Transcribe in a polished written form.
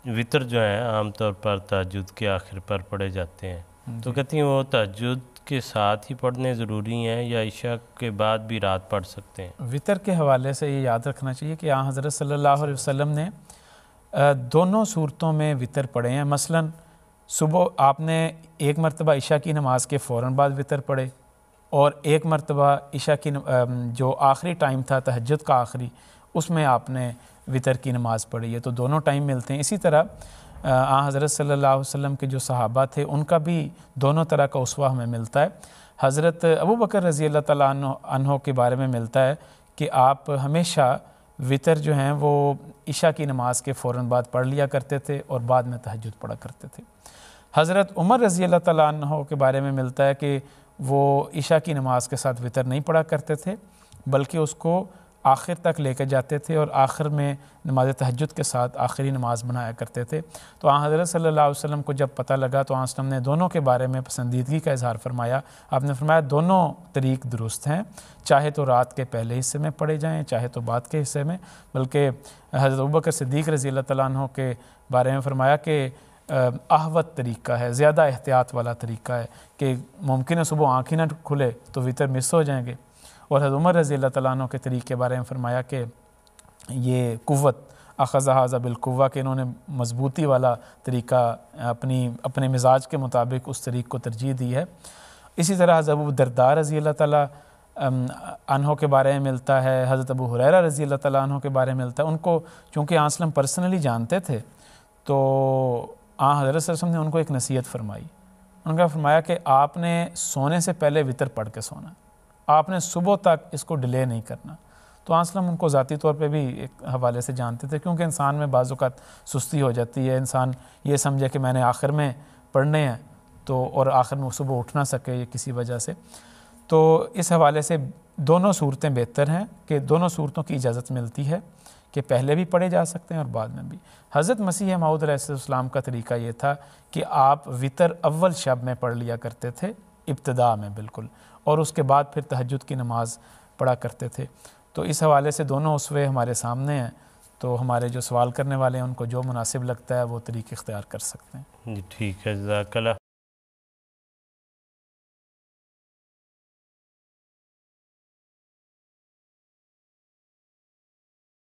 وطر جو ہے عام طور پر تہجد کے آخر پر پڑھے جاتے ہیں، تو کہتی ہیں وہ تہجد کے ساتھ ہی پڑھنے ضروری ہیں یا عشاء کے بعد بھی رات پڑھ سکتے ہیں؟ وطر کے حوالے سے یہ یاد رکھنا چاہیے کہ آن حضرت صلی اللہ علیہ وسلم نے دونوں صورتوں میں وطر پڑھے ہیں۔ مثلا صبح آپ نے ایک مرتبہ عشاء کی نماز کے فوراً بعد وطر پڑھے، اور ایک مرتبہ عشاء کی جو آخری ٹائم تھا تہجد کا آخری، اس میں آپ نے وطر کی نماز پڑھی ہے، تو دونوں ٹائم ملتے ہیں۔ اسی طرح آن حضرت صلی اللہ علیہ وسلم کے جو صحابہ تھے ان کا بھی دونوں طرح کا اسوہ ہمیں ملتا ہے۔ حضرت ابو بکر رضی اللہ تعالیٰ عنہ کے بارے میں ملتا ہے کہ آپ ہمیشہ وطر جو ہیں وہ عشاء کی نماز کے فوراً بعد پڑھ لیا کرتے تھے اور بعد میں تہجد پڑھا کرتے تھے۔ حضرت عمر رضی اللہ تعالیٰ عنہ کے بارے میں ملتا ہے کہ وہ عشاء کی نماز کے ساتھ وطر نہیں پڑھا کرتے تھے، بلکہ اس کو آخر تک لے کے جاتے تھے اور آخر میں نماز تہجد کے ساتھ آخری نماز بنایا کرتے تھے۔ تو آن حضرت صلی اللہ علیہ وسلم کو جب پتہ لگا تو آن وسلم نے دونوں کے بارے میں پسندیدگی کا اظہار فرمایا۔ آپ نے فرمایا دونوں طریق درست ہیں، چاہے تو رات کے پہلے حصے میں پڑھے جائیں چاہے تو بعد کے حصے میں، بلکہ حضرت ابوبکر صدیق رضی اللہ تعالیٰ عنہ کے بارے میں فرمایا کہ احوط طریقہ ہے، زیادہ احتیاط والا طریقہ ہے کہ ممکن ہے صبح آنکھ ہی نہ کھلے تو وطر مس ہو جائیں گے۔ اور حضرت عمر رضی اللہ تعالیٰ عنہ کے طریقے کے بارے میں فرمایا کہ یہ قوت اخذ ھذا بالقوہ، کہ انہوں نے مضبوطی والا طریقہ اپنے مزاج کے مطابق اس طریق کو ترجیح دی ہے۔ اسی طرح حضرت ابو الدرداء رضی اللہ تعالیٰ عنہ کے بارے میں ملتا ہے، حضرت ابو ہریرہ رضی اللہ تعالیٰ عنہ کے بارے میں ملتا ہے۔ ان کو چونکہ آن وسلم پرسنلی جانتے تھے تو آن حضرت صلی اللہ علیہ وسلم نے ان کو ایک نصیحت فرمائی۔ ان کا فرمایا کہ آپ نے سونے سے پہلے وطر پڑھ کے سونا، آپ نے صبح تک اس کو ڈیلے نہیں کرنا۔ تو آن وسلم ان کو ذاتی طور پہ بھی ایک حوالے سے جانتے تھے، کیونکہ انسان میں بعض اوقات سستی ہو جاتی ہے، انسان یہ سمجھے کہ میں نے آخر میں پڑھنے ہیں تو اور آخر میں صبح اٹھ نہ سکے یہ کسی وجہ سے۔ تو اس حوالے سے دونوں صورتیں بہتر ہیں کہ دونوں صورتوں کی اجازت ملتی ہے کہ پہلے بھی پڑھے جا سکتے ہیں اور بعد میں بھی۔ حضرت مسیح موعود علیہ السلام کا طریقہ یہ تھا کہ آپ وطر اول شب میں پڑھ لیا کرتے تھے، ابتدا میں بالکل، اور اس کے بعد پھر تہجد کی نماز پڑھا کرتے تھے۔ تو اس حوالے سے دونوں اسوے ہمارے سامنے ہیں، تو ہمارے جو سوال کرنے والے ہیں ان کو جو مناسب لگتا ہے وہ طریق اختیار کر سکتے ہیں۔ جی ٹھیک ہے، جزاک اللہ۔